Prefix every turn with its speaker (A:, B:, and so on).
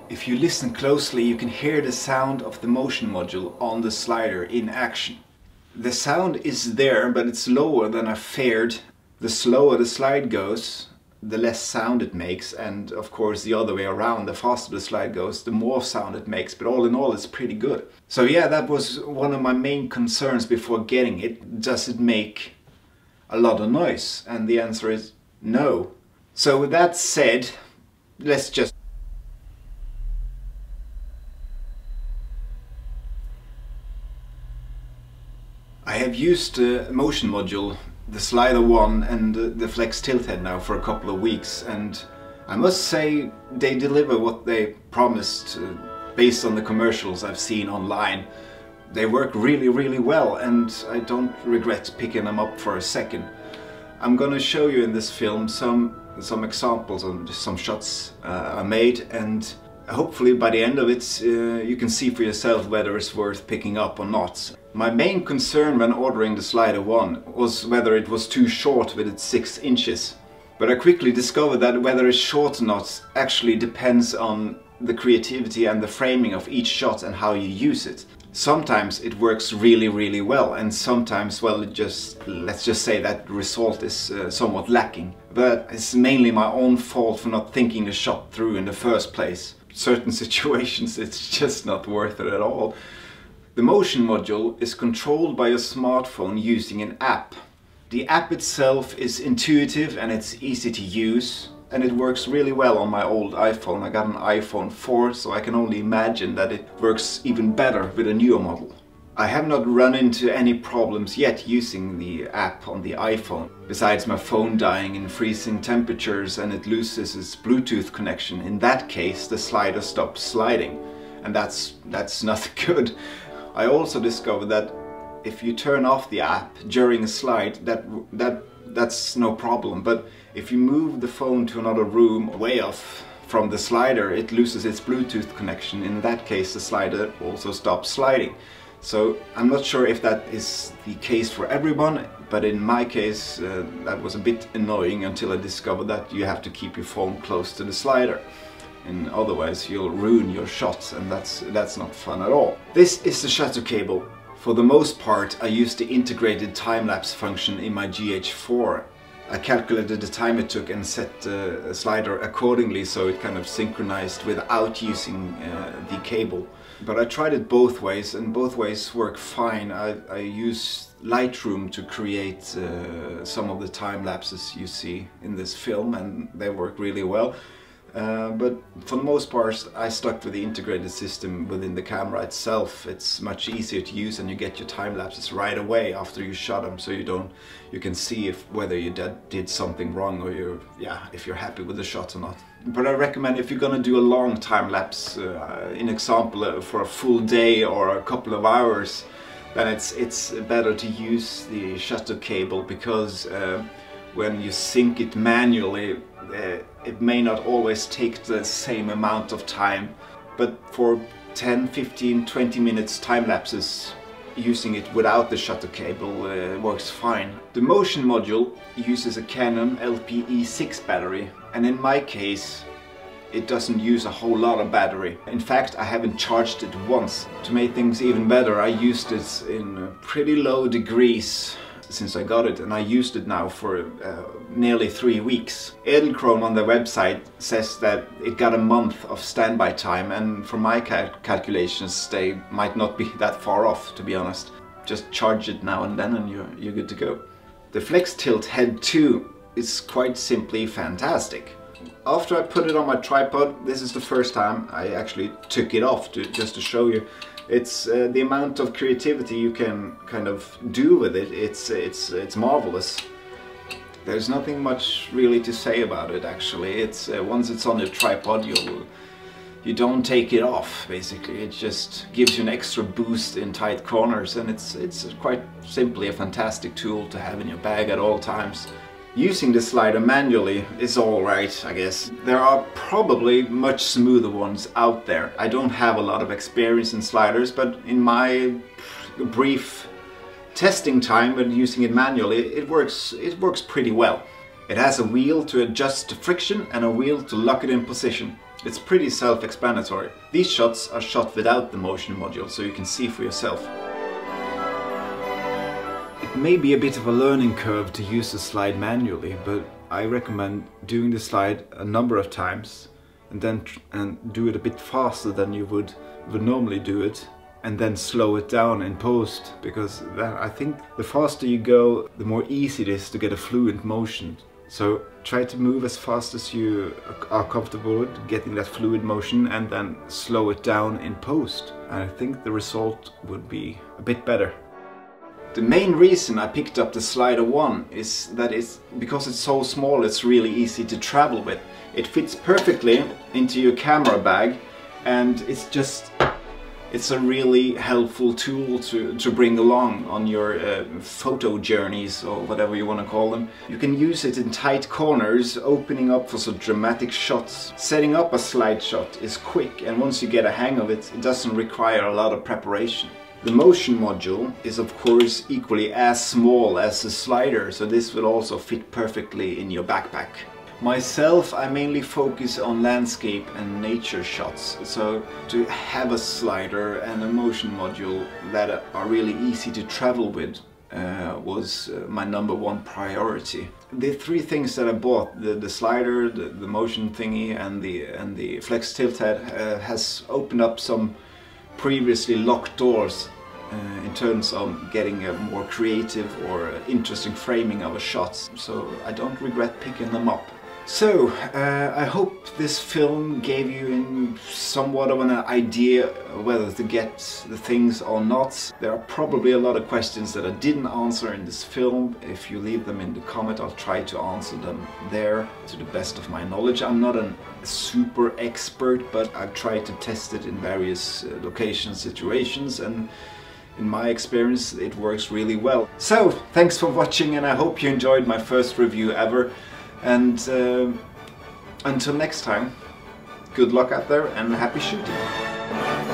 A: If you listen closely, you can hear the sound of the motion module on the slider in action. The sound is there, but it's lower than I feared. The slower the slide goes, the less sound it makes, and of course the other way around, the faster the slide goes, the more sound it makes, but all in all it's pretty good. So yeah, that was one of my main concerns before getting it. Does it make a lot of noise? And the answer is no. So with that said, let's just I have used the motion module, the SliderONE and the FlextiltHead now for a couple of weeks, and I must say they deliver what they promised based on the commercials I've seen online. They work really well, and I don't regret picking them up for a second. I'm gonna show you in this film some examples and some shots I made, and hopefully by the end of it you can see for yourself whether it's worth picking up or not. My main concern when ordering the SliderONE was whether it was too short with its 6 inches. But I quickly discovered that whether it's short or not actually depends on the creativity and the framing of each shot and how you use it. Sometimes it works really well, and sometimes, well, let's just say that the result is somewhat lacking. But it's mainly my own fault for not thinking the shot through in the first place. Certain situations it's just not worth it at all. The motion module is controlled by your smartphone using an app. The app itself is intuitive and it's easy to use, and it works really well on my old iPhone. I got an iPhone 4, so I can only imagine that it works even better with a newer model. I have not run into any problems yet using the app on the iPhone, besides my phone dying in freezing temperatures and it loses its Bluetooth connection. In that case, the slider stops sliding, and that's not good. I also discovered that if you turn off the app during a slide, that's no problem. But if you move the phone to another room way off from the slider, it loses its Bluetooth connection. In that case, the slider also stops sliding. So I'm not sure if that is the case for everyone, but in my case that was a bit annoying until I discovered that you have to keep your phone close to the slider. And otherwise you'll ruin your shots, and that's not fun at all. This is the shutter cable. For the most part I use the integrated time-lapse function in my GH4. I calculated the time it took and set the slider accordingly so it kind of synchronized without using the cable. But I tried it both ways, and both ways work fine. I use Lightroom to create some of the time lapses you see in this film, and they work really well. But for the most part I stuck with the integrated system within the camera itself. It's much easier to use, and you get your time lapses right away after you shot them, so you can see whether you did something wrong, or if you're happy with the shot or not. But I recommend, if you're gonna do a long time lapse, in example for a full day or a couple of hours, then it's better to use the shutter cable, because when you sync it manually, it may not always take the same amount of time, but for 10, 15, 20 minutes time lapses, using it without the shutter cable works fine. The motion module uses a Canon LPE6 battery, and in my case it doesn't use a whole lot of battery. In fact, I haven't charged it once. To make things even better, I used it in pretty low degrees since I got it, and I used it now for nearly 3 weeks. Edelkrone on their website says that it got a month of standby time, and from my calculations they might not be that far off, to be honest. Just charge it now and then and you're good to go. The FlextiltHead 2 is quite simply fantastic. After I put it on my tripod, this is the first time I actually took it off just to show you. It's the amount of creativity you can kind of do with it. It's marvelous. There's nothing much really to say about it, actually. It's once it's on your tripod, you don't take it off. Basically, it just gives you an extra boost in tight corners, and it's quite simply a fantastic tool to have in your bag at all times. Using the slider manually is alright, I guess. There are probably much smoother ones out there. I don't have a lot of experience in sliders, but in my brief testing time with using it manually, it works pretty well. It has a wheel to adjust the friction and a wheel to lock it in position. It's pretty self-explanatory. These shots are shot without the motion module, so you can see for yourself. It may be a bit of a learning curve to use the slide manually, but I recommend doing the slide a number of times and then do it a bit faster than you would normally do it, and then slow it down in post, because I think the faster you go, the more easy it is to get a fluent motion. So try to move as fast as you are comfortable with, getting that fluid motion, and then slow it down in post. And I think the result would be a bit better. The main reason I picked up the SliderONE is that because it's so small, it's really easy to travel with. It fits perfectly into your camera bag, and it's a really helpful tool to bring along on your photo journeys, or whatever you want to call them. You can use it in tight corners, opening up for some dramatic shots. Setting up a slide shot is quick, and once you get a hang of it, it doesn't require a lot of preparation. The motion module is of course equally as small as the slider, so this will also fit perfectly in your backpack. Myself, I mainly focus on landscape and nature shots, so to have a slider and a motion module that are really easy to travel with was my #1 priority. The three things that I bought, the slider, the motion thingy, and the FlextiltHead, has opened up some previously locked doors in terms of getting a more creative or interesting framing of a shot, so I don't regret picking them up. So, I hope this film gave you somewhat of an idea whether to get the things or not. There are probably a lot of questions that I didn't answer in this film. If you leave them in the comment, I'll try to answer them there to the best of my knowledge. I'm not a super expert, but I've tried to test it in various locations, situations, and in my experience it works really well. So, thanks for watching, and I hope you enjoyed my first review ever. And until next time, good luck out there and happy shooting!